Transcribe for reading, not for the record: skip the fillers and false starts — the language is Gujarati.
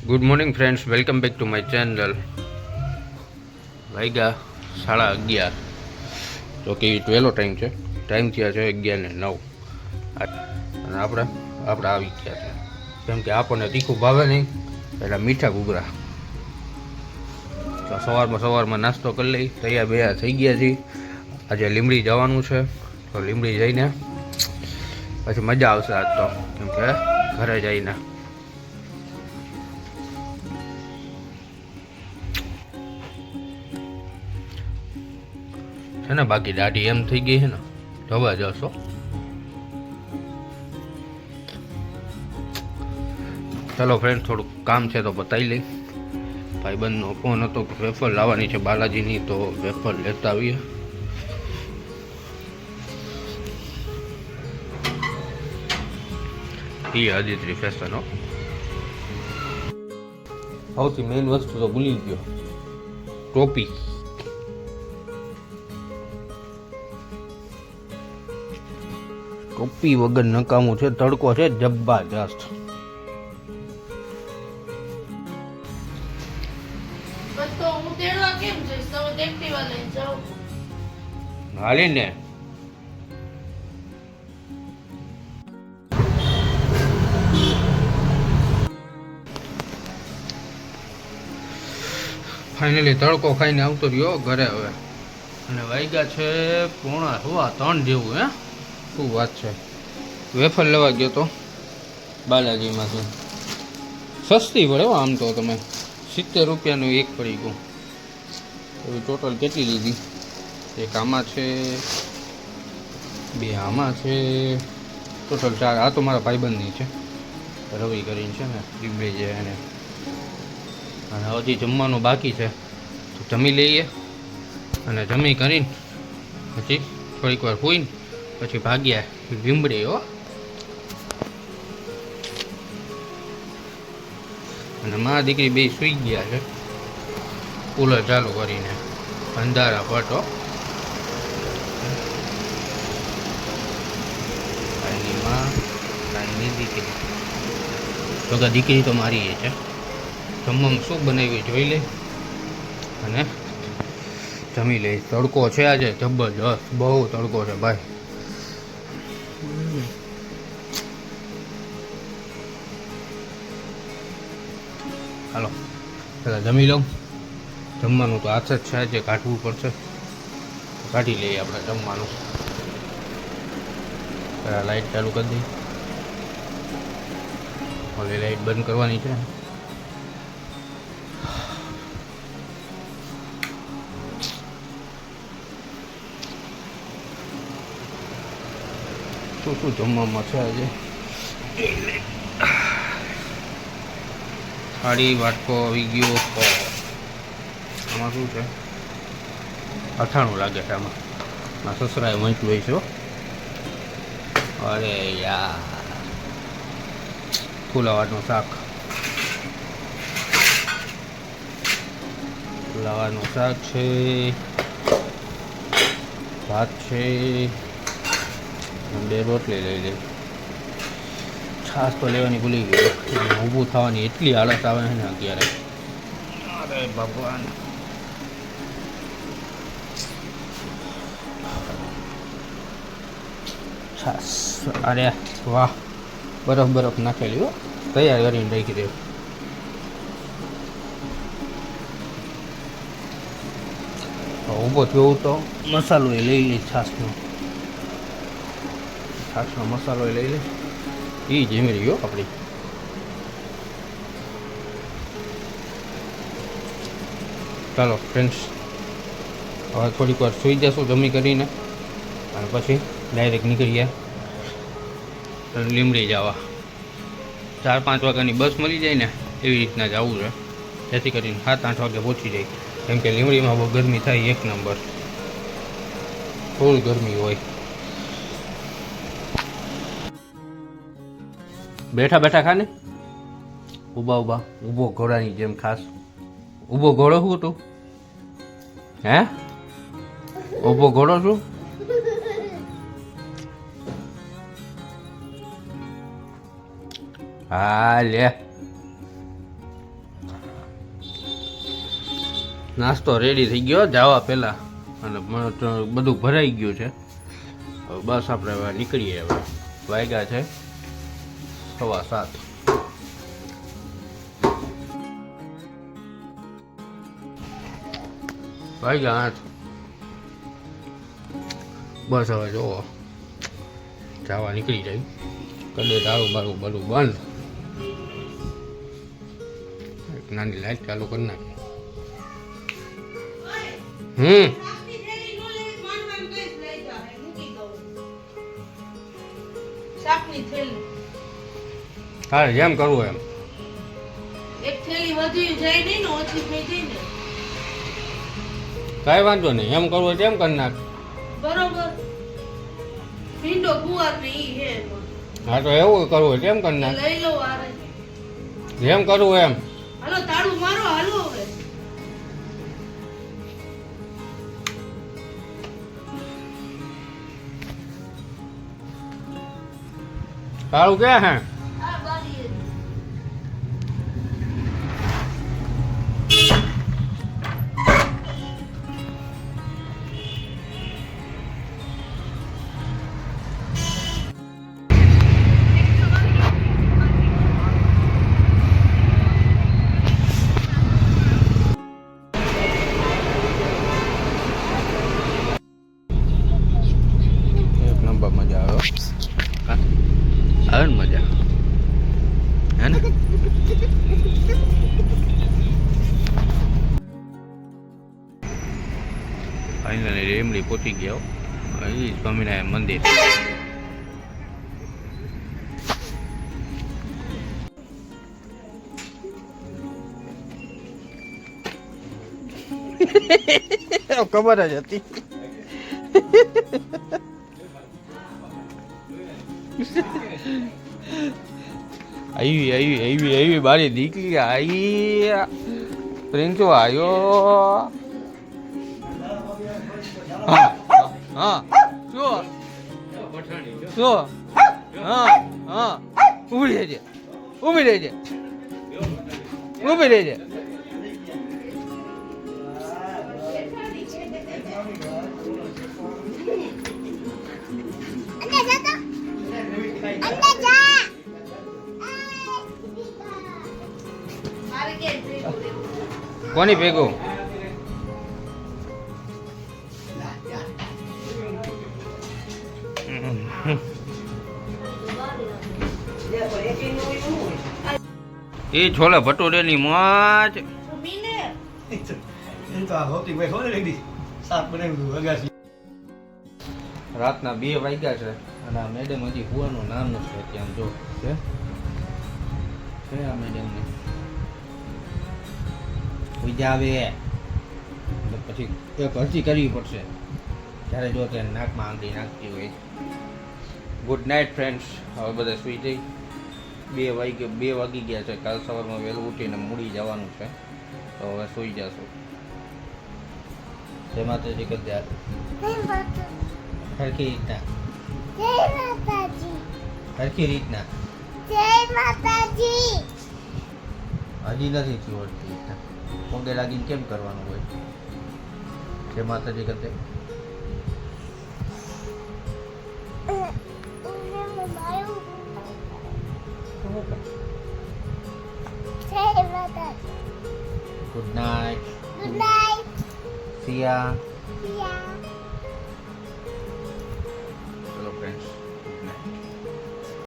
Good morning friends, welcome back to my channel. વાગ્યા 11:30. તો કે વહેલો ટાઈમ છે. ટાઈમ થયા છે 11:09. અને આપણે આવી ગયા છે. કેમ કે આપણને તીખું ભાવે નહીં એટલે મીઠા ઘૂઘરા. તો સવારમાં નાસ્તો કરી લઈ, તૈયાર બૈયાર થઈ ગયા છીએ. આજે લીંબડી જવાનું છે, તો લીંબડી જઈને પછી મજા આવશે આજ તો. કેમ કે ઘરે જઈને છે ને, બાકી દાઢી એમ થઈ ગઈ છે ને, જવા જશો. ચલો ફ્રેન્ડ, થોડુંક કામ છે તો બતાવી લઈ. ભાઈબંધનો ફોન હતો કે વેફર લાવવાની છે બાલાજીની, તો વેફર લેતા આવીએ. એ આદિત્રી ફેશન. સૌથી મેઇન વસ્તુ તો ભૂલી ગયો, ટોપી. ટોપી વગર નકામું છે. તડકો છે જબરજસ્ત. હાલી ને ફાઇનલી તડકો ખાઈને આવતો રહ્યો ઘરે હવે. અને વાગ્યા છે 2:45 જેવું. શું વાત છે. વેફર લેવા ગયો તો બાલાજીમાંથી. સસ્તી પડે આમ તો. તમે 70 રૂપિયાનું એક પડી ગયું. એવી ટોટલ કેટલી લીધી? એક આમાં છે, 2 આમાં છે, ટોટલ 4. આ તો મારા ભાઈબંધની છે, રવિ કરીને છે ને, લીંબડી છે એને. અને હજી જમવાનું બાકી છે, તો જમી લઈએ. અને જમી કરીને પછી થોડીક વાર સૂઈને પછી ભાગ્યા લીંબડી. અને મા દીકરી બે સૂઈ ગયા છે કુલર ચાલુ કરીને. અંધારા પટો. કાંઈની માં, કાંઈની દીકરી. તો કે દીકરી તો મારી એ છે. જમવામાં શું બનાવ્યું જોઈ લે અને જમી લે. તડકો છે આજે જબરજસ્ત, બહુ તડકો છે ભાઈ. હાલો પેલા જમી લઉં. જમવાનું તો હાથ જ છે, જે કાઢવું પડશે કાઢી લઈએ આપણે જમવાનું. પેલા લાઇટ ચાલુ કરી દઈએ. ઓલી લાઇટ બંધ કરવાની છે. શું જમવામાં છે આજે? થાળી વાટકો આવી ગયો. આમાં શું છે? અથાણું લાગે છે આમાં. મારા સસરાએ વહેંચવું છે. અરે યાર, ફુલાવાનું શાક. ફુલાવાનું શાક છે, ભાત છે, 2 રોટલી લઈ લે. છાશ તો લેવાની ભૂલી ગયો. ઊભું થવાની એટલી આળસ આવે છે ને અત્યારે. અરે ભગવાન. છાશ, અરે વાહ, બરફ નાખેલી હો, તૈયાર કરીને રાખી દે. ઊભો થયો તો મસાલો એ લઈ લે. છાશનો મસાલો લઈ લે. એ જેમી રહ્યો આપણી. ચાલો ફ્રેન્ડ્સ, હવે થોડીક વાર સૂઈ જશું જમી કરીને, અને પછી ડાયરેક્ટ નીકળીએ લીંબડી જવા. 4-5 વાગ્યાની બસ મળી જાય ને, એવી રીતના જવું છે, જેથી કરીને 7-8 વાગે પહોંચી જાય. કેમ કે લીંબડીમાં બહુ ગરમી થાય, 1 નંબર. ફૂલ ગરમી હોય. બેઠા ખાને. ઊભો ઘોડાની જેમ. ખાસ ઊભો ઘોડો શું તું? હે, ઊભો ઘોડો છું? હા લે. નાસ્તો રેડી થઈ ગયો જવા પહેલાં, અને બધું ભરાઈ ગયું છે. હવે બસ આપણે હવે નીકળીએ. હવે વાગ્યા છે 7:15. વાગ્યા 8. બસ હવે જોવો જવા નીકળી જાય. કદે દારૂ બારું બધું બંધ. એક નાની લાઈટ ચાલુ કરી નાખી. હા જેમ કરવું એમ. એક થેલી વધી જાય નહીં ને ઓછી થઈ જાય ને. કાંઈ વાંધો નહીં, એમ કરવું તેમ કરી નાખ. બરોબર. ભીંડો ગુવાર ને ઈ હે. હા તો એવું કરવું તેમ કરી નાખ. લઈ લો આરે. જેમ કરવું એમ. હાલો તાળું મારો હાલો હવે. તારું ક્યાં હે? આ બારી. એક નંબર મજા આવે. આવે ને મજા હે ને. ફાઇનલી રેમડી પહોંચી ગયા. અહીં સ્વામિનારાયણ મંદિર. ખબર જ હતી. આવી બારી દીકરી આવી. પ્રિન્સો આવ્યો. હા હા શું શું? હા હા ઊભી રહેજે, ઊભી રહેજે, ઊભી રહેજે. કોની ભેગું? એ છોલે ભટુરેની મોજ. રાતના 2 વાગ્યા છે અને આ મેડમ હજી હુવાનું નામ નથી. ત્યાં જો છે આ મેડમ ને આવે એટલે પછી એક અરજી કરવી પડશે ત્યારે જો તેને નાકમાં આંગળી નાખતી હોય. Good night friends. હવે બધા સુઈ જઈ. 2 વાગી ગયા છે. કાલ સવારમાં વહેલું ઉઠીને મૂડી જવાનું છે, તો હવે સુઈ જશું. જય માતાજી. કદ્યા હરખી રીતના, હરખી રીતના. હજી નથી થયું હરખી રીતના. પગે લાગીને કેમ કરવાનું હોય? જય માતાજી કરતે. Good night. Good night. સિયા. Yeah.